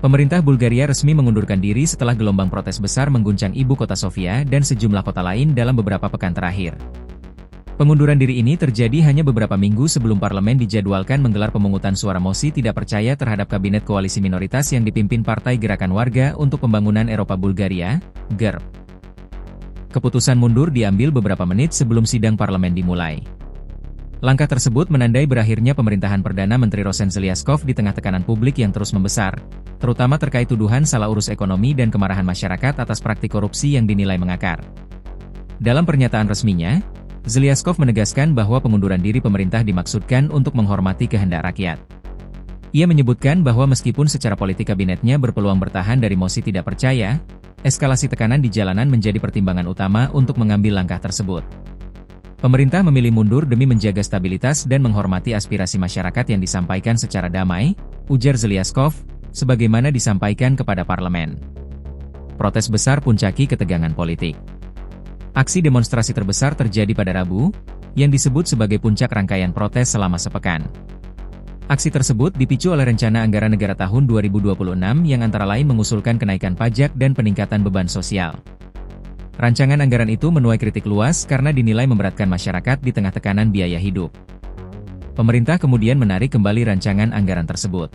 Pemerintah Bulgaria resmi mengundurkan diri setelah gelombang protes besar mengguncang ibu kota Sofia dan sejumlah kota lain dalam beberapa pekan terakhir. Pengunduran diri ini terjadi hanya beberapa minggu sebelum parlemen dijadwalkan menggelar pemungutan suara mosi tidak percaya terhadap kabinet koalisi minoritas yang dipimpin Partai Gerakan Warga untuk Pembangunan Eropa Bulgaria, GERB. Keputusan mundur diambil beberapa menit sebelum sidang parlemen dimulai. Langkah tersebut menandai berakhirnya pemerintahan Perdana Menteri Rosen Zelyaskov di tengah tekanan publik yang terus membesar, terutama terkait tuduhan salah urus ekonomi dan kemarahan masyarakat atas praktik korupsi yang dinilai mengakar. Dalam pernyataan resminya, Zelyaskov menegaskan bahwa pengunduran diri pemerintah dimaksudkan untuk menghormati kehendak rakyat. Ia menyebutkan bahwa meskipun secara politik kabinetnya berpeluang bertahan dari mosi tidak percaya, eskalasi tekanan di jalanan menjadi pertimbangan utama untuk mengambil langkah tersebut. Pemerintah memilih mundur demi menjaga stabilitas dan menghormati aspirasi masyarakat yang disampaikan secara damai, ujar Zelyaskov, sebagaimana disampaikan kepada parlemen. Protes besar puncaki ketegangan politik. Aksi demonstrasi terbesar terjadi pada Rabu, yang disebut sebagai puncak rangkaian protes selama sepekan. Aksi tersebut dipicu oleh rencana anggaran negara tahun 2026 yang antara lain mengusulkan kenaikan pajak dan peningkatan beban sosial. Rancangan anggaran itu menuai kritik luas karena dinilai memberatkan masyarakat di tengah tekanan biaya hidup. Pemerintah kemudian menarik kembali rancangan anggaran tersebut.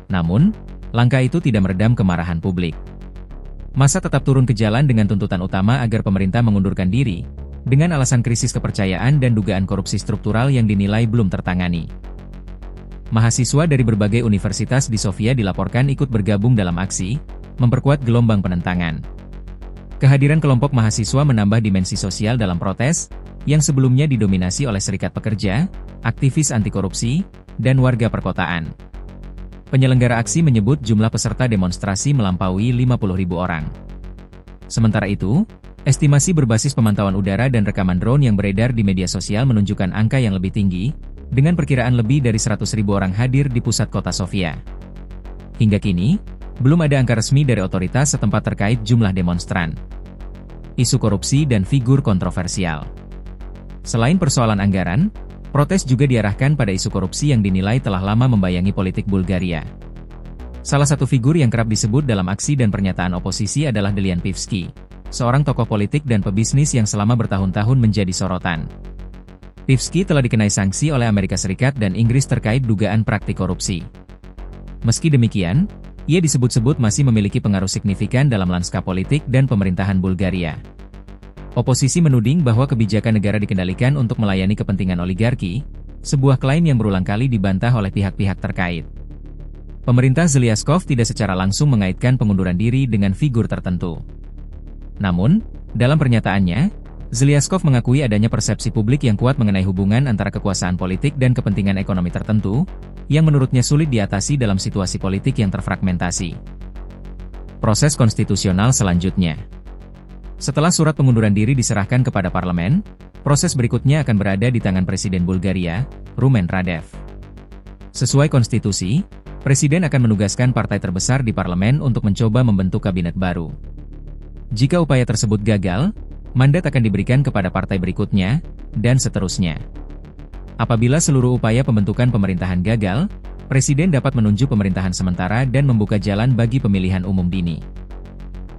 Namun, langkah itu tidak meredam kemarahan publik. Massa tetap turun ke jalan dengan tuntutan utama agar pemerintah mengundurkan diri, dengan alasan krisis kepercayaan dan dugaan korupsi struktural yang dinilai belum tertangani. Mahasiswa dari berbagai universitas di Sofia dilaporkan ikut bergabung dalam aksi, memperkuat gelombang penentangan. Kehadiran kelompok mahasiswa menambah dimensi sosial dalam protes, yang sebelumnya didominasi oleh serikat pekerja, aktivis anti korupsi, dan warga perkotaan. Penyelenggara aksi menyebut jumlah peserta demonstrasi melampaui 50.000 orang. Sementara itu, estimasi berbasis pemantauan udara dan rekaman drone yang beredar di media sosial menunjukkan angka yang lebih tinggi, dengan perkiraan lebih dari 100.000 orang hadir di pusat kota Sofia. Hingga kini, belum ada angka resmi dari otoritas setempat terkait jumlah demonstran. Isu korupsi dan figur kontroversial. Selain persoalan anggaran, protes juga diarahkan pada isu korupsi yang dinilai telah lama membayangi politik Bulgaria. Salah satu figur yang kerap disebut dalam aksi dan pernyataan oposisi adalah Delian Pivski, seorang tokoh politik dan pebisnis yang selama bertahun-tahun menjadi sorotan. Pivski telah dikenai sanksi oleh Amerika Serikat dan Inggris terkait dugaan praktik korupsi. Meski demikian, ia disebut-sebut masih memiliki pengaruh signifikan dalam lanskap politik dan pemerintahan Bulgaria. Oposisi menuding bahwa kebijakan negara dikendalikan untuk melayani kepentingan oligarki, sebuah klaim yang berulang kali dibantah oleh pihak-pihak terkait. Pemerintah Zelyaskov tidak secara langsung mengaitkan pengunduran diri dengan figur tertentu. Namun, dalam pernyataannya, Zelyaskov mengakui adanya persepsi publik yang kuat mengenai hubungan antara kekuasaan politik dan kepentingan ekonomi tertentu, yang menurutnya sulit diatasi dalam situasi politik yang terfragmentasi. Proses konstitusional selanjutnya. Setelah surat pengunduran diri diserahkan kepada parlemen, proses berikutnya akan berada di tangan Presiden Bulgaria, Rumen Radev. Sesuai konstitusi, Presiden akan menugaskan partai terbesar di parlemen untuk mencoba membentuk kabinet baru. Jika upaya tersebut gagal, mandat akan diberikan kepada partai berikutnya, dan seterusnya. Apabila seluruh upaya pembentukan pemerintahan gagal, Presiden dapat menunjuk pemerintahan sementara dan membuka jalan bagi pemilihan umum dini.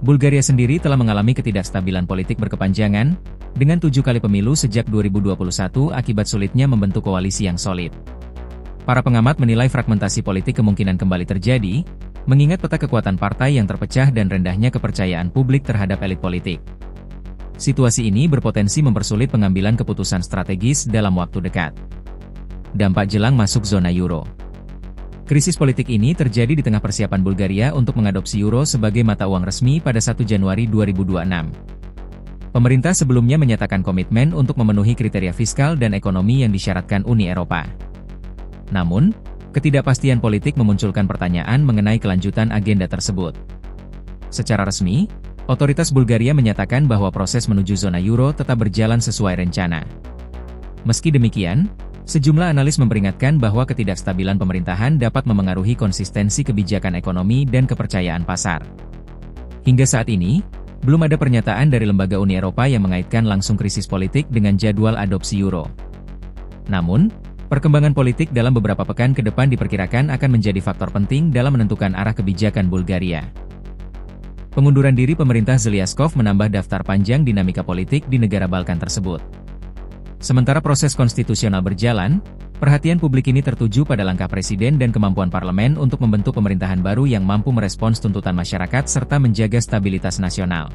Bulgaria sendiri telah mengalami ketidakstabilan politik berkepanjangan, dengan 7 kali pemilu sejak 2021 akibat sulitnya membentuk koalisi yang solid. Para pengamat menilai fragmentasi politik kemungkinan kembali terjadi, mengingat peta kekuatan partai yang terpecah dan rendahnya kepercayaan publik terhadap elit politik. Situasi ini berpotensi mempersulit pengambilan keputusan strategis dalam waktu dekat. Dampak jelang masuk zona euro. Krisis politik ini terjadi di tengah persiapan Bulgaria untuk mengadopsi euro sebagai mata uang resmi pada 1 Januari 2026. Pemerintah sebelumnya menyatakan komitmen untuk memenuhi kriteria fiskal dan ekonomi yang disyaratkan Uni Eropa. Namun, ketidakpastian politik memunculkan pertanyaan mengenai kelanjutan agenda tersebut. Secara resmi, otoritas Bulgaria menyatakan bahwa proses menuju zona euro tetap berjalan sesuai rencana. Meski demikian, sejumlah analis memperingatkan bahwa ketidakstabilan pemerintahan dapat memengaruhi konsistensi kebijakan ekonomi dan kepercayaan pasar. Hingga saat ini, belum ada pernyataan dari lembaga Uni Eropa yang mengaitkan langsung krisis politik dengan jadwal adopsi euro. Namun, Perkembangan politik dalam beberapa pekan ke depan diperkirakan akan menjadi faktor penting dalam menentukan arah kebijakan Bulgaria. Pengunduran diri pemerintah Zeliaskov menambah daftar panjang dinamika politik di negara Balkan tersebut. Sementara proses konstitusional berjalan, perhatian publik ini tertuju pada langkah presiden dan kemampuan parlemen untuk membentuk pemerintahan baru yang mampu merespons tuntutan masyarakat serta menjaga stabilitas nasional.